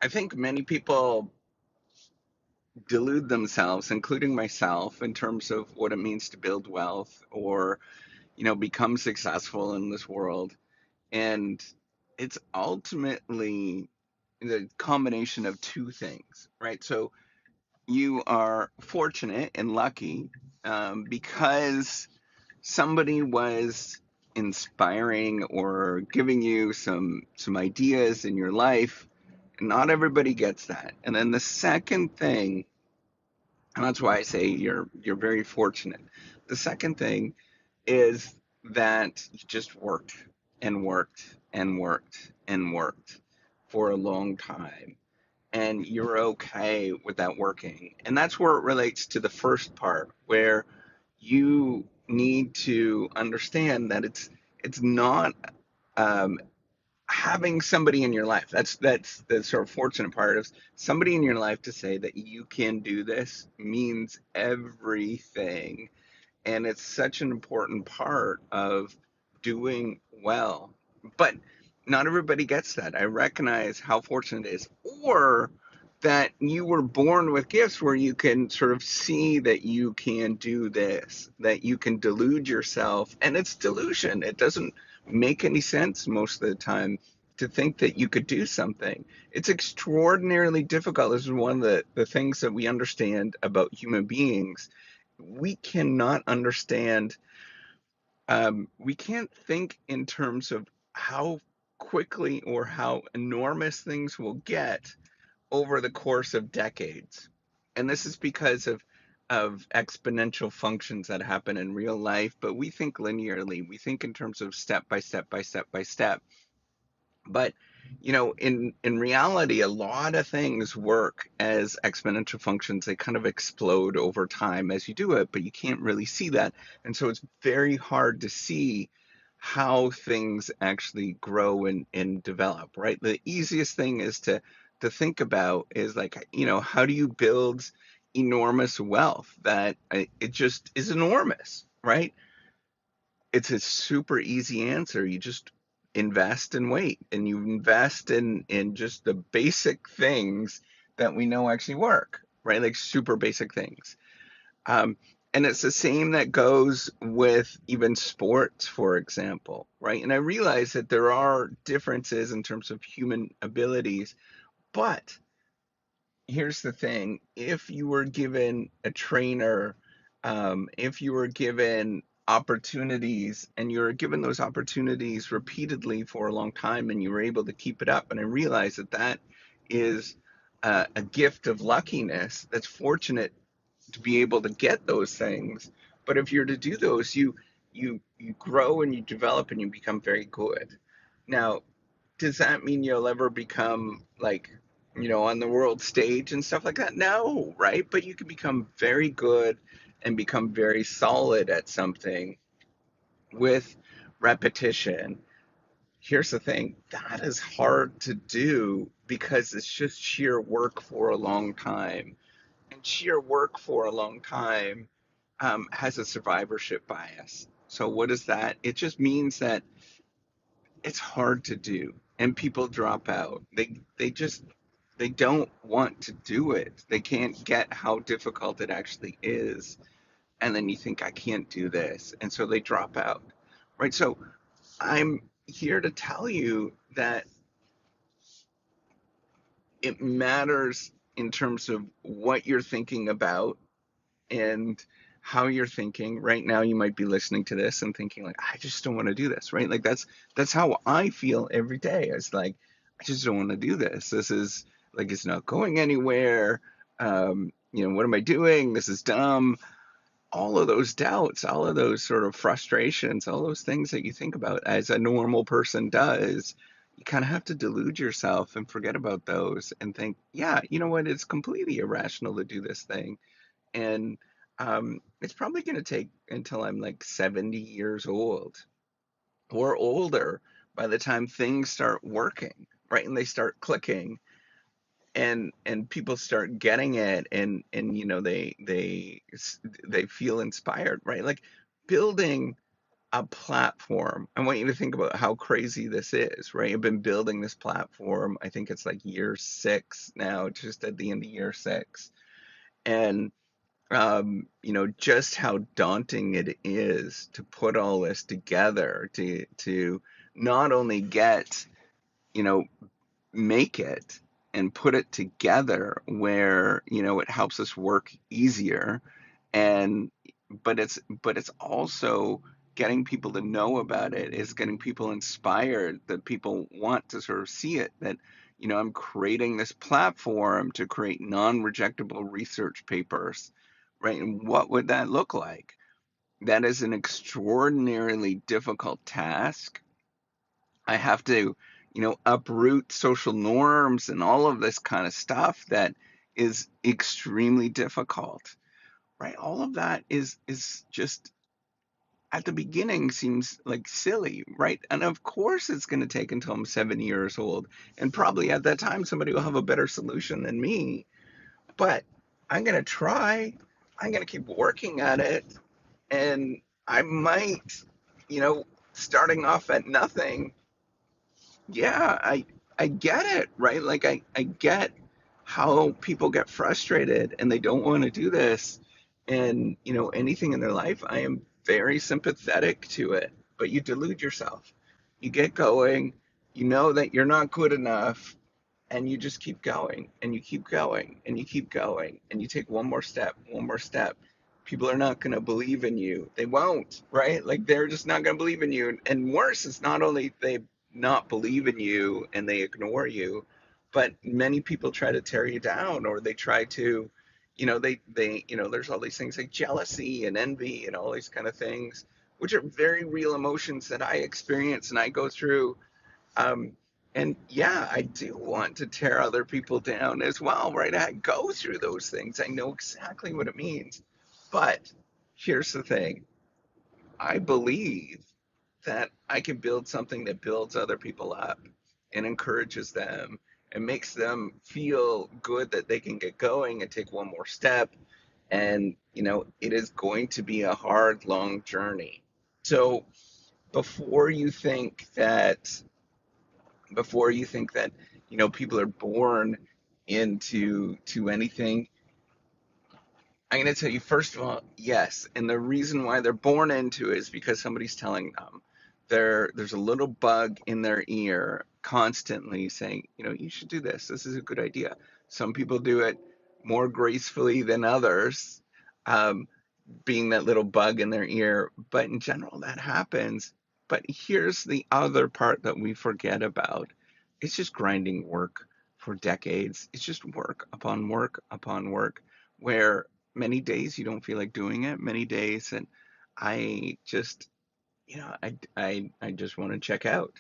I think many people delude themselves, including myself, in terms of what it means to build wealth or, become successful in this world. And it's ultimately the combination of two things, right? So you are fortunate and lucky because somebody was inspiring or giving you some ideas in your life. Not everybody gets that. And then the second thing, and that's why I say you're very fortunate. The second thing is that you just worked and worked and worked and worked for a long time, and you're okay with that working. And that's where it relates to the first part, where you need to understand that it's not um, having somebody in your life. That's the sort of fortunate part of somebody in your life to say that you can do this means everything, and it's such an important part of doing well. But not everybody gets that. I recognize how fortunate it is, or that you were born with gifts where you can sort of see that you can do this, that you can delude yourself. And it's delusion. It doesn't make any sense most of the time to think that you could do something. It's extraordinarily difficult. This is one of the things that we understand about human beings. We cannot understand, we can't think in terms of how quickly or how enormous things will get over the course of decades. And this is because of exponential functions that happen in real life, but we think linearly. We think in terms of step by step by step by step. But in reality, a lot of things work as exponential functions. They kind of explode over time as you do it, but you can't really see that. And so it's very hard to see how things actually grow and develop, right? The easiest thing is to think about is like, how do you build enormous wealth that it just is enormous, right? It's a super easy answer. You just invest and wait, and you invest in just the basic things that we know actually work, right? Like super basic things. Um, and it's the same that goes with even sports, for example, right? And I realize that there are differences in terms of human abilities, but here's the thing: if you were given a trainer, if you were given opportunities and you were given those opportunities repeatedly for a long time and you were able to keep it up, and I realize that that is a gift of luckiness. That's fortunate to be able to get those things. But if you're to do those, you grow and you develop and you become very good. Now, does that mean you'll ever become like, on the world stage and stuff like that? No, right? But you can become very good and become very solid at something with repetition. Here's the thing, that is hard to do because it's just sheer work for a long time. And sheer work for a long time has a survivorship bias. So, what is that? It just means that it's hard to do and people drop out. They don't want to do it. They can't get how difficult it actually is. And then you think, I can't do this, and so they drop out, right? So I'm here to tell you that it matters in terms of what you're thinking about and how you're thinking. Right now you might be listening to this and thinking like, I just don't want to do this, right? Like that's how I feel every day. It's like, I just don't want to do this. This is like, it's not going anywhere. What am I doing? This is dumb. All of those doubts, all of those sort of frustrations, all those things that you think about as a normal person does, you kind of have to delude yourself and forget about those and think, yeah, you know what, it's completely irrational to do this thing. And it's probably going to take until I'm like 70 years old or older by the time things start working, right? And they start clicking, and people start getting it, and they feel inspired, right? Like building a platform. I want you to think about how crazy this is, right? I've been building this platform. I think it's like year 6 now, just at the end of year 6. And just how daunting it is to put all this together, to not only get, you know, make it and put it together where, it helps us work easier, and but it's also getting people to know about it, is getting people inspired, that people want to sort of see it, that I'm creating this platform to create non-rejectable research papers, right? And what would that look like? That is an extraordinarily difficult task. I have to, uproot social norms and all of this kind of stuff that is extremely difficult, right? All of that is just, at the beginning, seems like silly, right? And of course it's going to take until I'm 7 years old, and probably at that time somebody will have a better solution than me. But I'm going to try. I'm going to keep working at it, and I might, you know, starting off at nothing. Yeah, I get it, right? Like I get how people get frustrated and they don't want to do this, and anything in their life. I am very sympathetic to it, but you delude yourself. You get going, you know that you're not good enough, and you just keep going and you keep going and you keep going and you take one more step, one more step. People are not going to believe in you. They won't, right? Like, they're just not going to believe in you. And worse, it's not only they not believe in you and they ignore you, but many people try to tear you down, or they try to, there's all these things like jealousy and envy and all these kind of things, which are very real emotions that I experience and I go through. um, and yeah, I do want to tear other people down as well, right? I go through those things. I know exactly what it means. But here's the thing: I believe that I can build something that builds other people up and encourages them and makes them feel good that they can get going and take one more step. And, it is going to be a hard, long journey. So before you think that before you think that people are born into anything, I'm going to tell you, first of all, yes, and the reason why they're born into it is because somebody's telling them. There's a little bug in their ear constantly saying, you should do this, this is a good idea. Some people do it more gracefully than others, um, being that little bug in their ear, but in general that happens. But here's the other part that we forget about: it's just grinding work for decades. It's just work upon work, where many days you don't feel like doing it, many days, and I just, I just want to check out,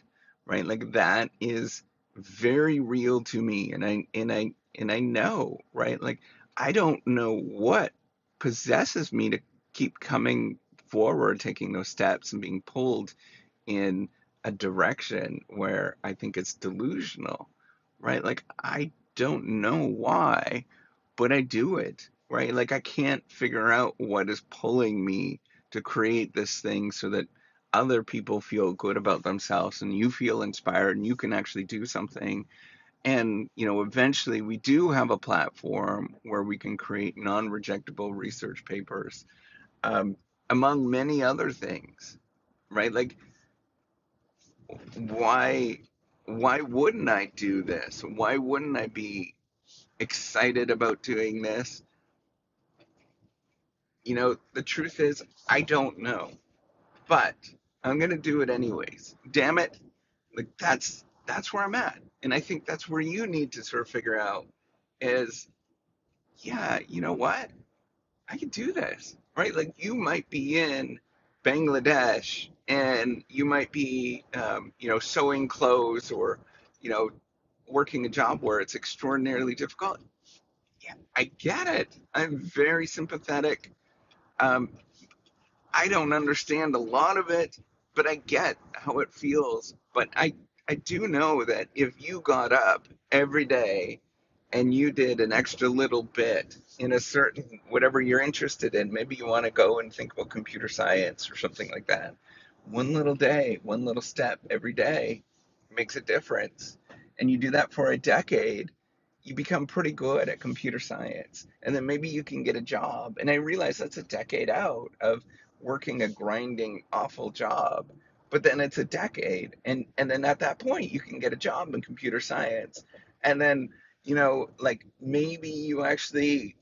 right? Like, that is very real to me, and I know, right? Like, I don't know what possesses me to keep coming forward, taking those steps and being pulled in a direction where I think it's delusional, right? Like, I don't know why, but I do it, right? Like, I can't figure out what is pulling me to create this thing so that other people feel good about themselves and you feel inspired and you can actually do something. And, eventually we do have a platform where we can create non-rejectable research papers, um, among many other things, right? Like, why why wouldn't I do this? Why wouldn't I be excited about doing this? The truth is, I don't know, but I'm gonna do it anyways. Damn it! Like, that's where I'm at, and I think that's where you need to sort of figure out is, yeah, you know what? I can do this, right? Like, you might be in Bangladesh and you might be, sewing clothes, or, you know, working a job where it's extraordinarily difficult. Yeah, I get it. I'm very sympathetic. Um, I don't understand a lot of it, but I get how it feels. But I do know that if you got up every day and you did an extra little bit in a certain whatever you're interested in, maybe you want to go and think about computer science or something like that, One little day, one little step every day makes a difference. And you do that for a decade, you become pretty good at computer science. And then maybe you can get a job. And I realize that's a decade out of working a grinding, awful job. But then it's a decade. And then at that point, you can get a job in computer science. And then, like maybe you actually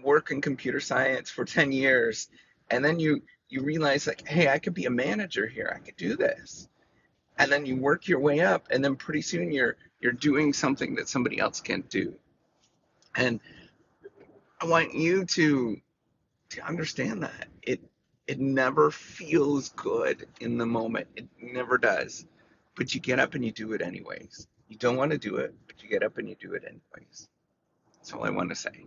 work in computer science for 10 years. And then you realize like, hey, I could be a manager here. I could do this. And then you work your way up, and then pretty soon you're doing something that somebody else can't do. And I want you to understand that it never feels good in the moment. It never does. But you get up and you do it anyways. You don't want to do it, but you get up and you do it anyways. That's all I want to say.